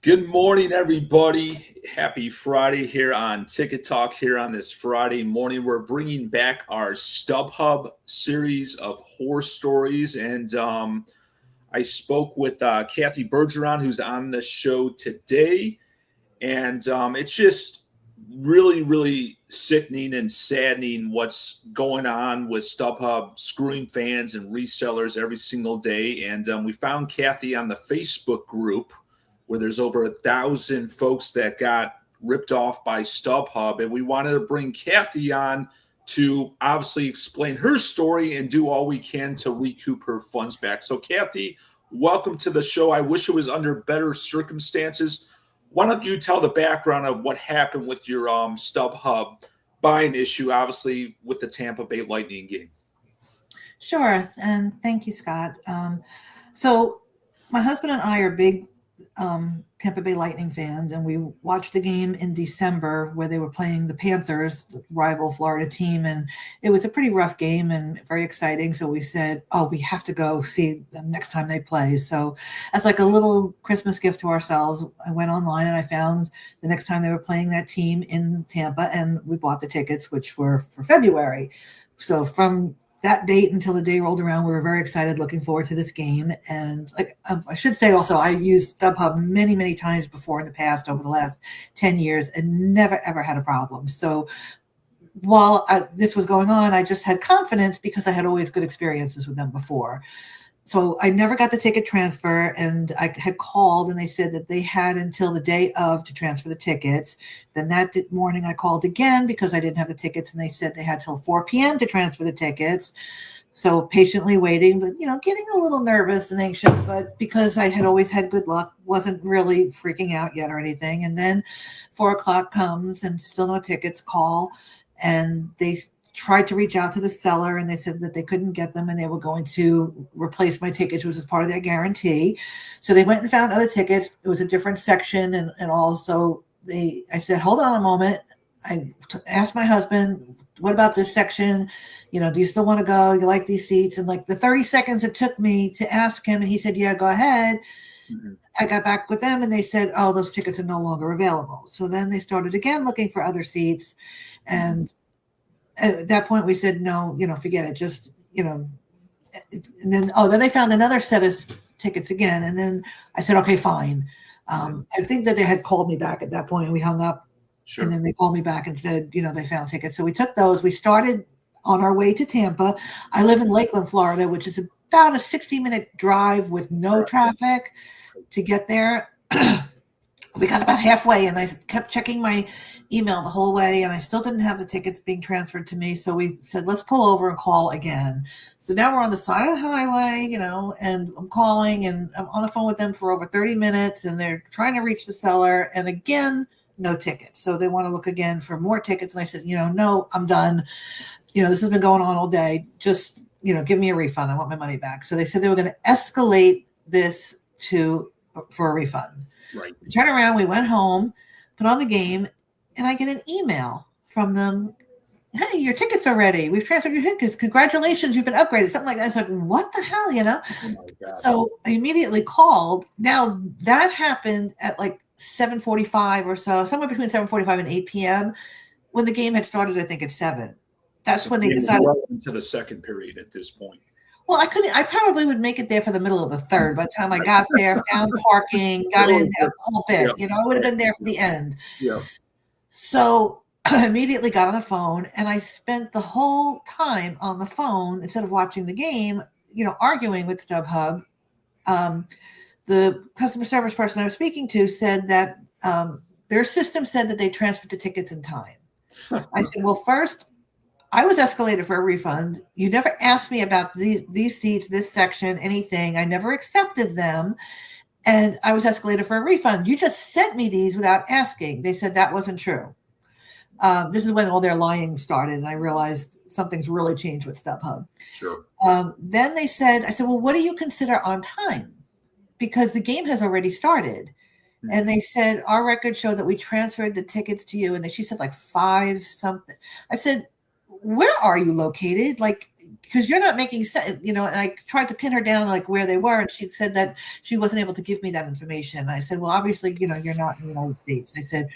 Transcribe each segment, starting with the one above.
Good morning, everybody. Happy Friday here on Ticket Talk here on this Friday morning. We're bringing back our StubHub series of horror stories. And I spoke with Cathy Bergeron, who's on the show today. And it's just really, really sickening and saddening what's going on with StubHub screwing fans and resellers every single day. And we found Cathy on the Facebook group where there's over 1,000 folks that got ripped off by StubHub. And we wanted to bring Cathy on to obviously explain her story and do all we can to recoup her funds back. So Cathy, welcome to the show. I wish it was under better circumstances. Why don't you tell the background of what happened with your StubHub buying issue, obviously with the Tampa Bay Lightning game? Sure, and thank you, Scott. So my husband and I are big Tampa Bay Lightning fans, and we watched the game in December where they were playing the Panthers, the rival Florida team, and it was a pretty rough game and very exciting. So we said, oh, we have to go see them next time they play. So as like a little Christmas gift to ourselves, I went online and I found the next time they were playing that team in Tampa, and we bought the tickets, which were for February. So from that date until the day rolled around, we were very excited, looking forward to this game. And I should say also, I used StubHub many, many times before in the past over the last 10 years and never, ever had a problem. So while this was going on, I just had confidence because I had always good experiences with them before. So I never got the ticket transfer, and I had called and they said that they had until the day of to transfer the tickets. Then that morning I called again because I didn't have the tickets, and they said they had till 4 p.m. to transfer the tickets. So patiently waiting, but getting a little nervous and anxious, but because I had always had good luck, wasn't really freaking out yet or anything. And then 4 o'clock comes and still no tickets, call, and they tried to reach out to the seller, and they said that they couldn't get them and they were going to replace my tickets, which was part of their guarantee. So they went and found other tickets. It was a different section and also I said, hold on a moment. I asked my husband, what about this section? Do you still want to go? You like these seats? And like the 30 seconds it took me to ask him, and he said, yeah, go ahead. Mm-hmm. I got back with them and they said, oh, those tickets are no longer available. So then they started again looking for other seats. And at that point we said, no, forget it. Just, and then they found another set of tickets again. And then I said, okay, fine. I think that they had called me back at that point, and we hung up. Sure. And then they called me back and said, they found tickets. So we took those. We started on our way to Tampa. I live in Lakeland, Florida, which is about a 60-minute drive with no traffic to get there. We got about halfway, and I kept checking my email the whole way, and I still didn't have the tickets being transferred to me. So we said, let's pull over and call again. So now we're on the side of the highway, and I'm calling, and I'm on the phone with them for over 30 minutes, and they're trying to reach the seller. And again, no tickets. So they want to look again for more tickets. And I said, no, I'm done. This has been going on all day. Just, give me a refund. I want my money back. So they said they were going to escalate this for a refund. Right. We turned around, we went home, put on the game, and I get an email from them. Hey, your tickets are ready. We've transferred your tickets. Congratulations, you've been upgraded. Something like that. It's like, what the hell, Oh, so I immediately called. Now that happened at like 7:45 or so, somewhere between 7:45 and 8 p.m. when the game had started, I think at 7. That's when they decided into the second period at this point. Well, I probably would make it there for the middle of the third. By the time I got there, found parking, got in there, the whole bit, I would have been there for the end. Yeah. So I immediately got on the phone, and I spent the whole time on the phone instead of watching the game, arguing with StubHub. The customer service person I was speaking to said that their system said that they transferred the tickets in time. I said, well, first, I was escalated for a refund. You never asked me about these seats, this section, anything. I never accepted them. And I was escalated for a refund. You just sent me these without asking. They said that wasn't true. This is when all their lying started, and I realized something's really changed with StubHub. Sure. Then I said, well, what do you consider on time? Because the game has already started. Mm-hmm. And they said, our records show that we transferred the tickets to you. And she said like 5 something. I said, where are you located? Like, because you're not making sense, and I tried to pin her down like where they were, and she said that she wasn't able to give me that information. And I said, well, obviously, you're not in the United States. I said,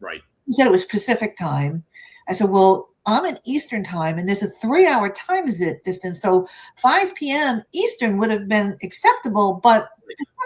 right. She said it was Pacific time. I said, well, I'm in Eastern time, and there's a 3-hour time distance. So 5 p.m. Eastern would have been acceptable, but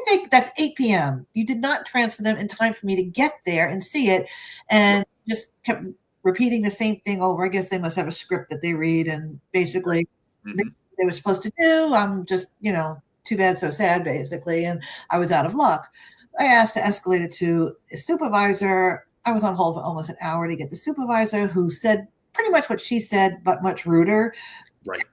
Pacific, that's 8 p.m. You did not transfer them in time for me to get there and see it, and just kept repeating the same thing over. I guess they must have a script that they read, and basically they were supposed to do. I'm just, too bad, so sad, basically, and I was out of luck. I asked to escalate it to a supervisor. I was on hold for almost an hour to get the supervisor, who said pretty much what she said, but much ruder. Right.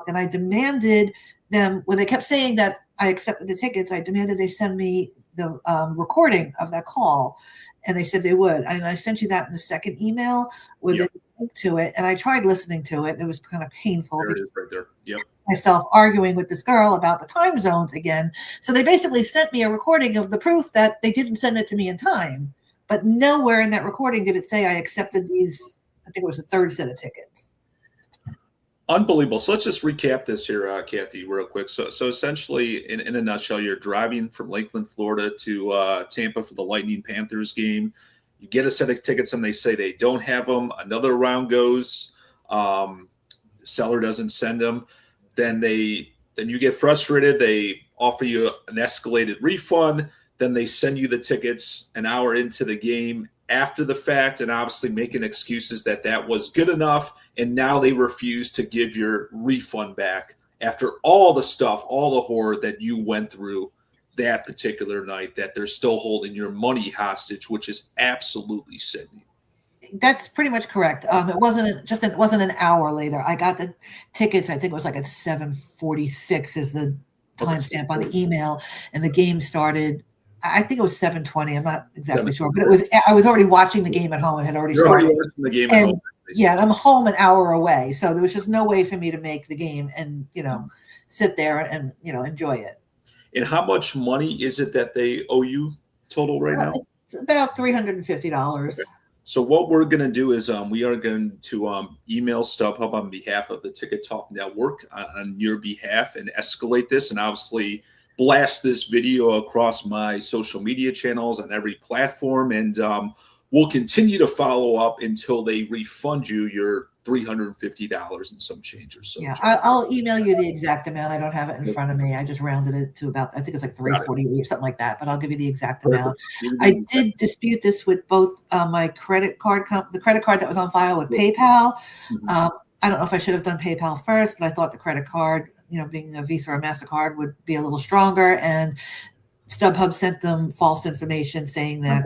And I demanded them, when they kept saying that I accepted the tickets, I demanded they send me the recording of that call. And they said they would. And I sent you that in the second email with a link to it. And I tried listening to it. It was kind of painful. There it is right there. Yep. Myself arguing with this girl about the time zones again. So they basically sent me a recording of the proof that they didn't send it to me in time. But nowhere in that recording did it say I accepted these. I think it was the third set of tickets. Unbelievable. So let's just recap this here, Cathy, real quick. So essentially, in a nutshell, you're driving from Lakeland, Florida to Tampa for the Lightning Panthers game. You get a set of tickets and they say they don't have them. Another round goes. The seller doesn't send them. Then you get frustrated. They offer you an escalated refund. Then they send you the tickets an hour into the game after the fact, and obviously making excuses that was good enough. And now they refuse to give your refund back after all the stuff, all the horror that you went through that particular night, that they're still holding your money hostage, which is absolutely sickening. That's pretty much correct. It wasn't an hour later. I got the tickets. I think it was like at 7:46 is the timestamp on the email, and the game started. I think it was 7:20. I'm not exactly sure, but I was already watching the game at home and had already started. Already watching the game at home. Yeah, and I'm home an hour away, so there was just no way for me to make the game and sit there and enjoy it. And how much money is it that they owe you total right now? It's about $350. Okay. So what we're going to do is we are going to email StubHub on behalf of the Ticket Talk Network on your behalf and escalate this, and obviously blast this video across my social media channels on every platform. And we'll continue to follow up until they refund you your $350 and some change or so. Yeah, I'll email you the exact amount. I don't have it in front of me. I just rounded it to about, I think it's like 348 or something like that, but I'll give you the exact amount. I did dispute this with both my credit card, the credit card that was on file with PayPal. I don't know if I should have done PayPal first, but I thought the credit card, being a Visa or MasterCard, would be a little stronger. And StubHub sent them false information saying that,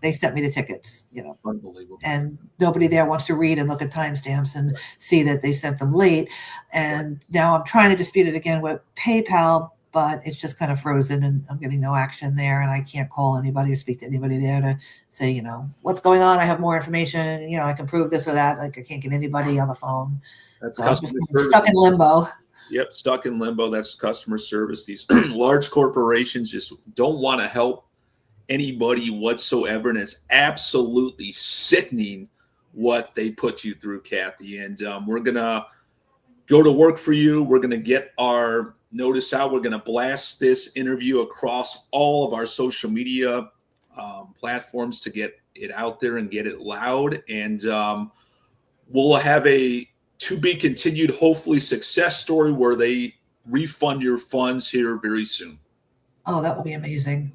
they sent me the tickets, Unbelievable. And nobody there wants to read and look at timestamps and see that they sent them late. And now I'm trying to dispute it again with PayPal, but it's just kind of frozen and I'm getting no action there. And I can't call anybody or speak to anybody there to say, what's going on? I have more information. I can prove this or that. Like, I can't get anybody on the phone. That's so I'm just stuck in limbo. Yep, stuck in limbo. That's customer service. These large corporations just don't want to help anybody whatsoever, and it's absolutely sickening what they put you through, Cathy. And we're going to go to work for you. We're going to get our notice out. We're going to blast this interview across all of our social media platforms to get it out there and get it loud. And we'll have a to be continued, hopefully, success story where they refund your funds here very soon. Oh, that will be amazing.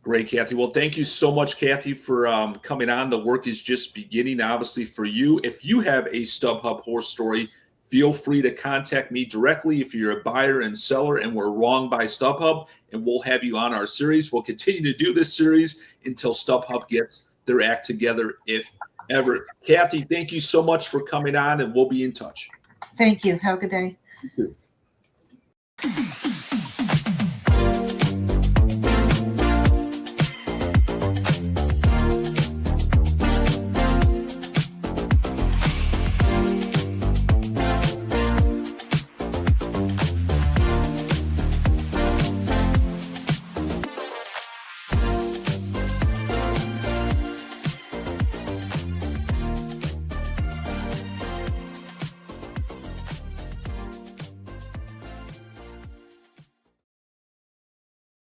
Great, Cathy. Well, thank you so much, Cathy, for coming on. The work is just beginning, obviously, for you. If you have a StubHub horror story, feel free to contact me directly if you're a buyer and seller and we're wrong by StubHub, and we'll have you on our series. We'll continue to do this series until StubHub gets their act together, if ever. Cathy, thank you so much for coming on, and we'll be in touch. Thank you. Have a good day. You too.